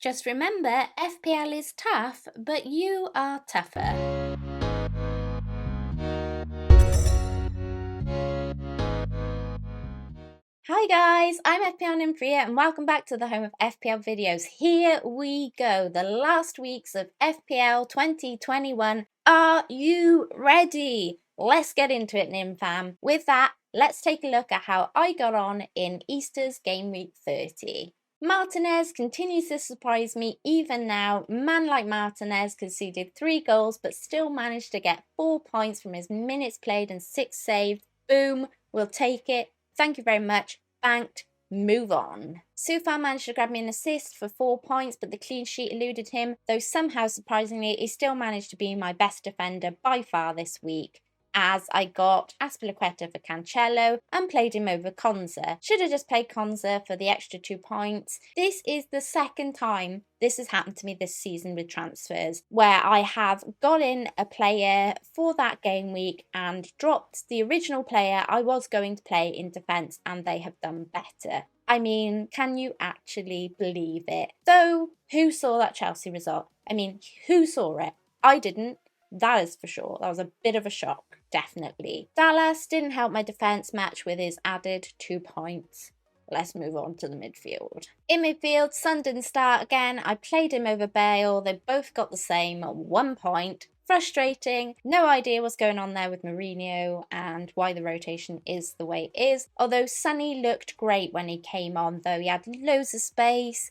Just remember, FPL is tough, but you are tougher. Hi guys, I'm FPL Nympria and welcome back to the home of FPL videos. Here we go, the last weeks of FPL 2021. Are you ready? Let's get into it, Nymfam. With that, let's take a look at how I got on in Easter's Game Week 30. Martinez continues to surprise me even now. Man like Martinez conceded 3 goals but still managed to get 4 points from his minutes played and 6 saved. Boom, we'll take it. Thank you very much. Banked. Move on. Sufar managed to grab me an assist for 4 points, but the clean sheet eluded him, though somehow, surprisingly, he still managed to be my best defender by far this week, as I got Azpilicueta for Cancelo and played him over Konza. Should have just played Konza for the extra 2 points. This is the second time this has happened to me this season with transfers, where I have got in a player for that game week and dropped the original player I was going to play in defence, and they have done better. I mean, can you actually believe it? Though, who saw that Chelsea result? I mean, who saw it? I didn't. That is for sure. That was a bit of a shock, definitely. Dallas didn't help my defence match with his added 2 points. Let's move on to the midfield. In midfield, Son didn't start again. I played him over Bale. They both got the same 1 point. Frustrating. No idea what's going on there with Mourinho and why the rotation is the way it is. Although Sonny looked great when he came on, though. He had loads of space.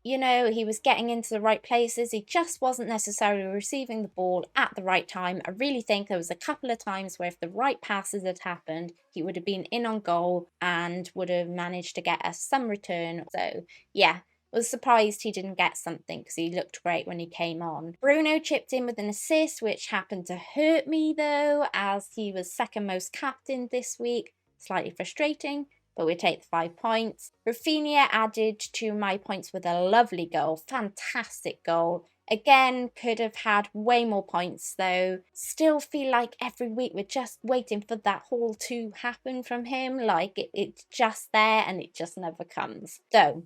You know, he was getting into the right places. He just wasn't necessarily receiving the ball at the right time. I really think there was a couple of times where if the right passes had happened, he would have been in on goal and would have managed to get us some return. So, yeah, I was surprised he didn't get something because he looked great when he came on. Bruno chipped in with an assist, which happened to hurt me, though, as he was second most captain this week. Slightly frustrating, but we take the 5 points. Rafinha added to my points with a lovely goal. Fantastic goal. Again, could have had way more points though. Still feel like every week we're just waiting for that haul to happen from him. Like it's just there and it just never comes. So,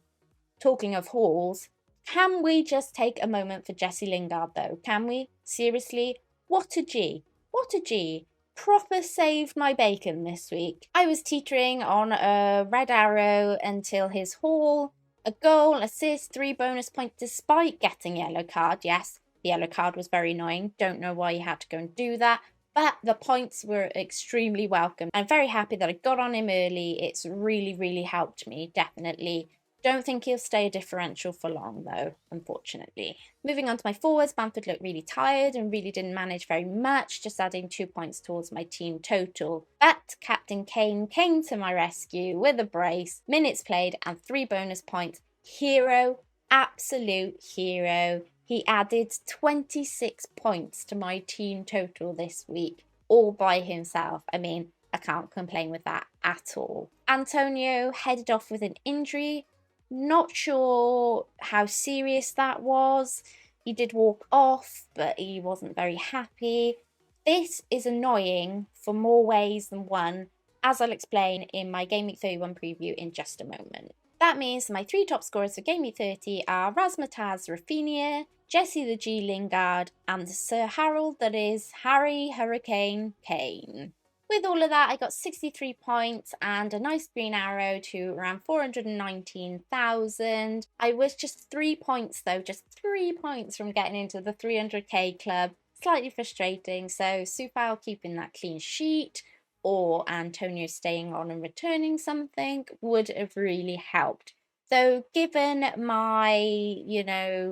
talking of hauls, can we just take a moment for Jesse Lingard though? Can we? Seriously? What a G. What a G. Proper saved my bacon this week. I was teetering on a red arrow until his haul, a goal, assist, 3 bonus points despite getting yellow card. Yes, the yellow card was very annoying. Don't know why he had to go and do that. But the points were extremely welcome. I'm very happy that I got on him early. It's really helped me, definitely. Don't think he'll stay a differential for long though, unfortunately. Moving on to my forwards, Bamford looked really tired and really didn't manage very much, just adding 2 points towards my team total. But Captain Kane came to my rescue with a brace, minutes played and 3 bonus points. Hero, absolute hero. He added 26 points to my team total this week, all by himself. I mean, I can't complain with that at all. Antonio headed off with an injury. Not sure how serious that was. He did walk off, but he wasn't very happy. This is annoying for more ways than one, as I'll explain in my Game Week 31 preview in just a moment. That means my 3 top scorers for Game Week 30 are Razmataz Rafinha, Jesse the G Lingard, and Sir Harold, that is Harry Hurricane Kane. With all of that, I got 63 points and a nice green arrow to around 419,000. I was just 3 points though, just 3 points from getting into the 300k club. Slightly frustrating, so Sufal keeping that clean sheet or Antonio staying on and returning something would have really helped. Though given my,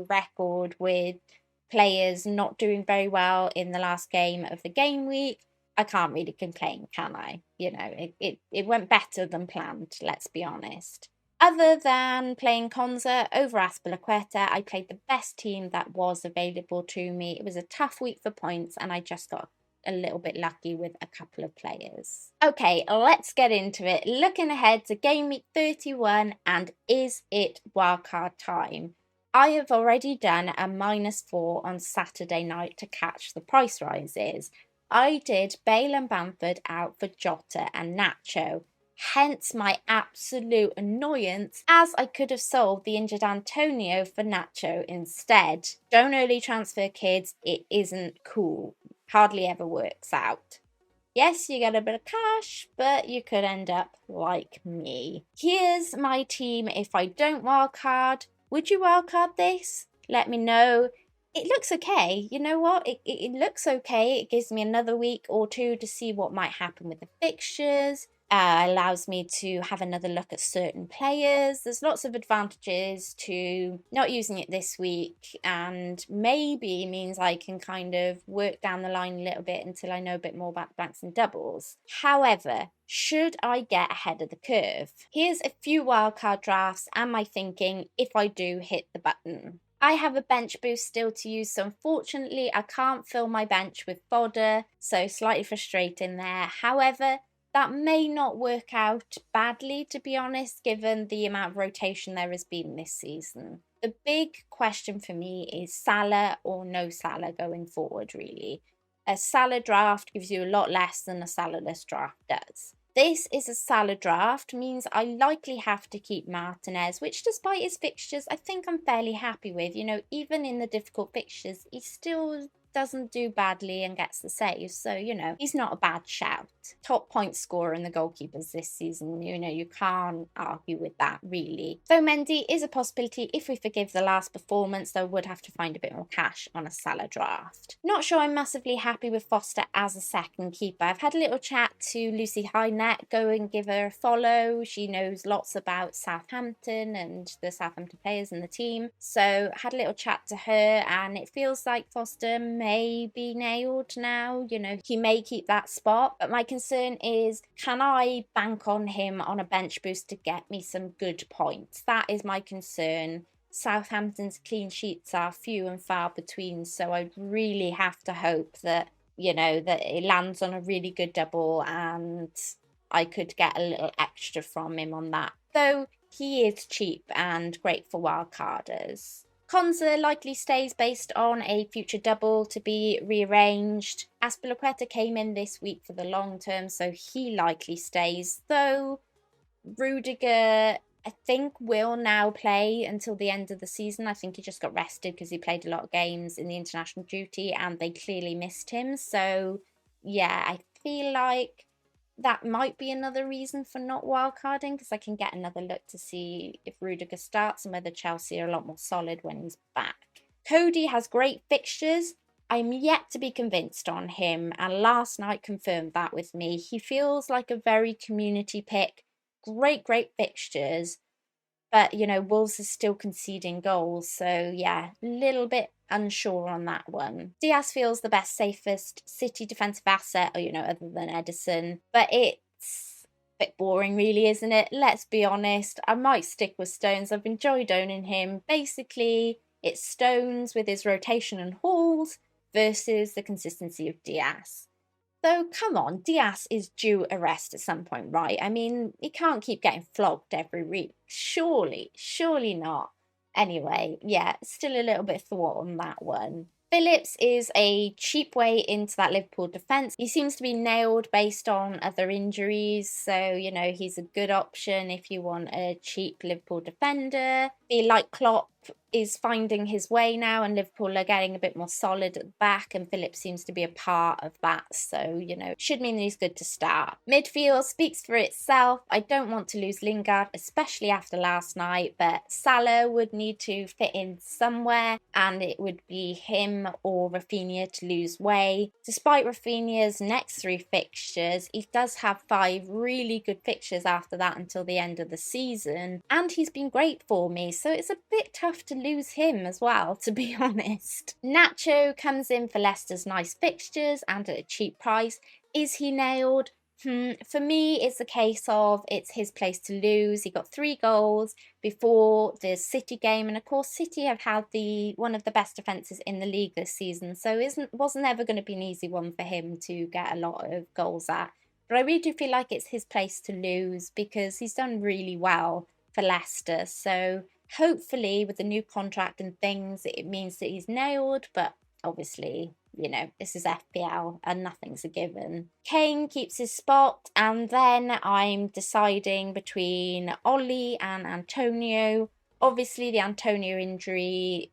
record with players not doing very well in the last game of the game week, I can't really complain, can I? It went better than planned, let's be honest. Other than playing Konza over Azpilicueta, I played the best team that was available to me. It was a tough week for points and I just got a little bit lucky with a couple of players. Okay, let's get into it. Looking ahead to Game Week 31, and is it wildcard time? I have already done a -4 on Saturday night to catch the price rises. I did Bale and Bamford out for Jota and Nacho. Hence my absolute annoyance, as I could have sold the injured Antonio for Nacho instead. Don't early transfer, kids. It isn't cool. Hardly ever works out. Yes, you get a bit of cash, but you could end up like me. Here's my team if I don't wildcard. Would you wildcard this? Let me know. It looks okay. You know what? It looks okay. It gives me another week or two to see what might happen with the fixtures. Allows me to have another look at certain players. There's lots of advantages to not using it this week, and maybe means I can kind of work down the line a little bit until I know a bit more about the blanks and doubles. However, should I get ahead of the curve? Here's a few wildcard drafts and my thinking if I do hit the button. I have a bench boost still to use, so unfortunately I can't fill my bench with fodder, so slightly frustrating there. However, that may not work out badly, to be honest, given the amount of rotation there has been this season. The big question for me is Salah or no Salah going forward, really. A Salah draft gives you a lot less than a Salahless draft does. This is a Salah draft, means I likely have to keep Martinez, which despite his fixtures, I think I'm fairly happy with. You know, even in the difficult fixtures, he still doesn't do badly and gets the saves, so you know he's not a bad shout. Top point scorer in the goalkeepers this season, you know, you can't argue with that really. Though Mendy is a possibility if we forgive the last performance, though would have to find a bit more cash on a Salah draft. Not sure I'm massively happy with Foster as a second keeper. I've had a little chat to Lucy Highnet, go and give her a follow. She knows lots about Southampton and the Southampton players in the team, so had a little chat to her, and it feels like Foster may be nailed now. You know, he may keep that spot, but my concern is, can I bank on him on a bench boost to get me some good points? That is my concern. Southampton's clean sheets are few and far between, so I really have to hope that, you know, that it lands on a really good double and I could get a little extra from him on that. Though he is cheap and great for wildcarders. Konza likely stays based on a future double to be rearranged. Azpilicueta came in this week for the long term, so he likely stays. Though Rudiger, I think, will now play until the end of the season. I think he just got rested because he played a lot of games in the international duty and they clearly missed him. So yeah, I feel like that might be another reason for not wildcarding, because I can get another look to see if Rudiger starts and whether Chelsea are a lot more solid when he's back. Cody has great fixtures. I'm yet to be convinced on him, and last night confirmed that with me. He feels like a very community pick. Great fixtures. But, you know, Wolves is still conceding goals. So, yeah, a little bit unsure on that one. Diaz feels the best, safest City defensive asset, you know, other than Edison. But it's a bit boring, really, isn't it? Let's be honest. I might stick with Stones. I've enjoyed owning him. Basically, it's Stones with his rotation and hauls versus the consistency of Diaz. Though, come on, Diaz is due a rest at some point, right? I mean, he can't keep getting flogged every week. Surely not. Anyway, yeah, still a little bit thought on that one. Phillips is a cheap way into that Liverpool defence. He seems to be nailed based on other injuries, so, you know, he's a good option if you want a cheap Liverpool defender. Feel like Klopp is finding his way now and Liverpool are getting a bit more solid at the back, and Phillips seems to be a part of that, so, you know, should mean that he's good to start. Midfield speaks for itself. I don't want to lose Lingard, especially after last night, but Salah would need to fit in somewhere, and it would be him or Rafinha to lose way. Despite Rafinha's next 3 fixtures, he does have 5 really good fixtures after that until the end of the season, and he's been great for me, so it's a bit tough to lose him as well, to be honest. Nacho comes in for Leicester's nice fixtures and at a cheap price. Is he nailed? For me, it's a case of it's his place to lose. He got 3 goals before the City game, and of course City have had one of the best defences in the league this season, so wasn't ever going to be an easy one for him to get a lot of goals at. But I really do feel like it's his place to lose because he's done really well for Leicester, so hopefully with the new contract and things it means that he's nailed, but obviously you know, this is FPL and nothing's a given. Kane keeps his spot, and then I'm deciding between Ollie and Antonio. Obviously, the Antonio injury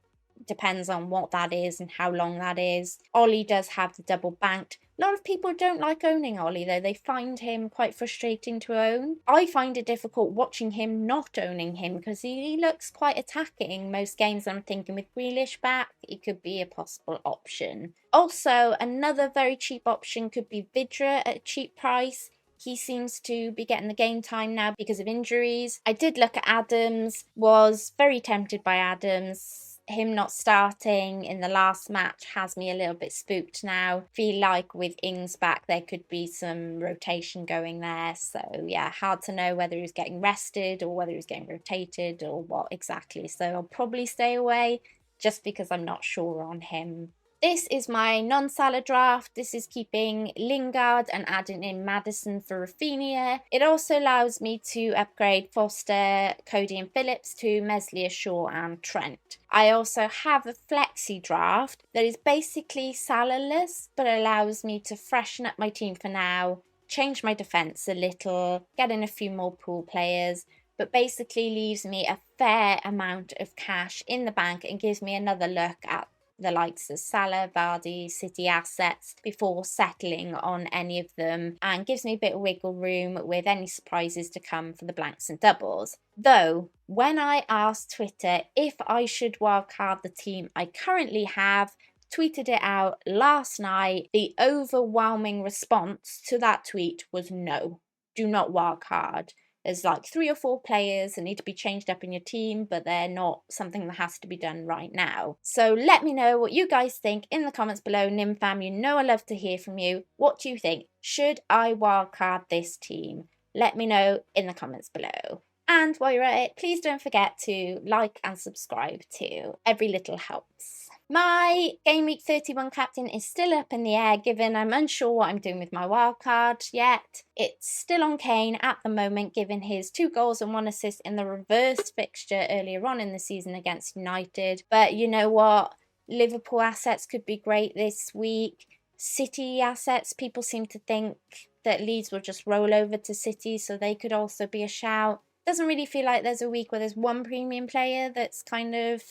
depends on what that is and how long that is. Ollie does have the double banked. A lot of people don't like owning Ollie though. They find him quite frustrating to own. I find it difficult watching him not owning him because he looks quite attacking most games. I'm thinking with Grealish back, it could be a possible option. Also, another very cheap option could be Vidra at a cheap price. He seems to be getting the game time now because of injuries. I did look at Adams, was very tempted by Adams. Him not starting in the last match has me a little bit spooked now. Feel like with Ings back there could be some rotation going there. So yeah, hard to know whether he's getting rested or whether he's getting rotated or what exactly. So I'll probably stay away just because I'm not sure on him. This is my non-Salah draft. This is keeping Lingard and adding in Maddison for Rafinha. It also allows me to upgrade Foster, Cody and Phillips to Meslier, Shaw and Trent. I also have a flexi draft that is basically Salah-less, but allows me to freshen up my team for now, change my defence a little, get in a few more pool players, but basically leaves me a fair amount of cash in the bank and gives me another look at the likes of Salah, Vardy, City assets before settling on any of them, and gives me a bit of wiggle room with any surprises to come for the blanks and doubles. Though, when I asked Twitter if I should wildcard the team I currently have, tweeted it out last night, the overwhelming response to that tweet was no, do not wildcard. There's like 3 or 4 players that need to be changed up in your team, but they're not something that has to be done right now. So let me know what you guys think in the comments below. NimFam, you know I love to hear from you. What do you think? Should I wildcard this team? Let me know in the comments below. And while you're at it, please don't forget to like and subscribe too. Every little helps. My Game Week 31 captain is still up in the air given I'm unsure what I'm doing with my wildcard yet. It's still on Kane at the moment given his 2 goals and 1 assist in the reverse fixture earlier on in the season against United. But you know what? Liverpool assets could be great this week. City assets, people seem to think that Leeds will just roll over to City, so they could also be a shout. Doesn't really feel like there's a week where there's one premium player that's kind of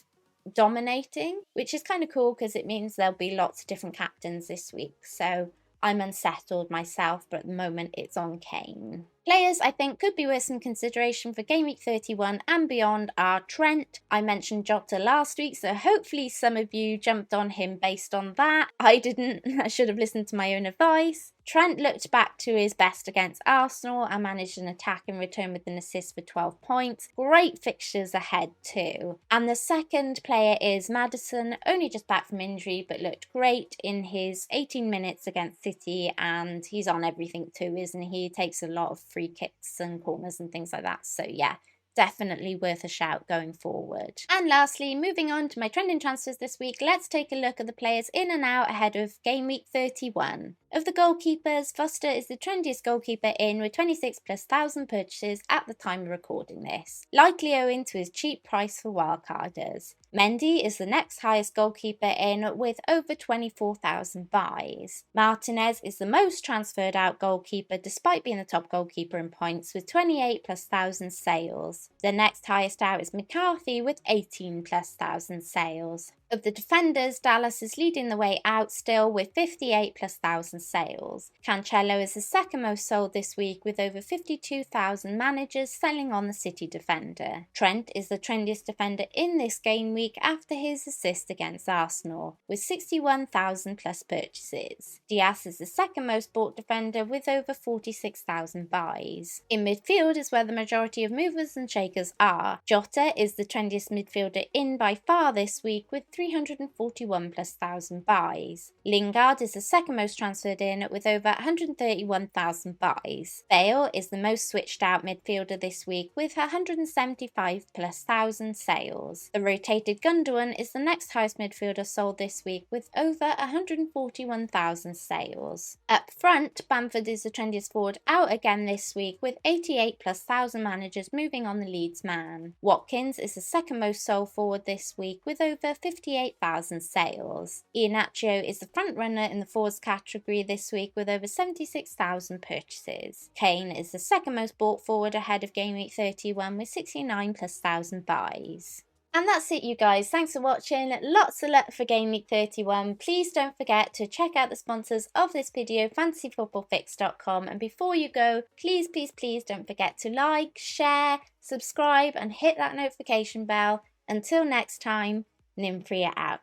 dominating, which is kind of cool because it means there'll be lots of different captains this week. So I'm unsettled myself, but at the moment it's on Kane. Players I think could be worth some consideration for Game Week 31 and beyond are Trent. I mentioned Jota last week, so hopefully some of you jumped on him based on that. I didn't. I should have listened to my own advice. Trent looked back to his best against Arsenal and managed an attack in return with an assist for 12 points. Great fixtures ahead too. And the second player is Maddison, only just back from injury but looked great in his 18 minutes against City, and he's on everything too, isn't he? He takes a lot of free kicks and corners and things like that. So yeah, definitely worth a shout going forward. And lastly, moving on to my trending transfers this week, let's take a look at the players in and out ahead of Game Week 31. Of the goalkeepers, Foster is the trendiest goalkeeper in with 26,000+ purchases at the time of recording this, likely owing to his cheap price for wildcarders. Mendy is the next highest goalkeeper in with over 24,000 buys. Martinez is the most transferred out goalkeeper despite being the top goalkeeper in points with 28,000+ sales. The next highest out is McCarthy with 18,000+ sales. Of the defenders, Dallas is leading the way out still with 58,000+ sales. Cancelo is the second most sold this week with over 52,000 managers selling on the City defender. Trent is the trendiest defender in this game week after his assist against Arsenal with 61,000+ purchases. Diaz is the second most bought defender with over 46,000 buys. In midfield is where the majority of movers and shakers are. Jota is the trendiest midfielder in by far this week with 341,000+ buys. Lingard is the second most transferred in with over 131,000 buys. Bale is the most switched out midfielder this week with 175,000+ sales. The rotated David Gundogan is the next highest midfielder sold this week with over 141,000 sales. Up front, Bamford is the trendiest forward out again this week with 88,000+ managers moving on the Leeds man. Watkins is the second most sold forward this week with over 58,000 sales. Iheanacho is the front runner in the forwards category this week with over 76,000 purchases. Kane is the second most bought forward ahead of Game Week 31 with 69,000+ buys. And that's it, you guys. Thanks for watching. Lots of luck for Game Week 31. Please don't forget to check out the sponsors of this video, fantasyfootballfix.com. And before you go, please don't forget to like, share, subscribe and hit that notification bell. Until next time, Nympria out.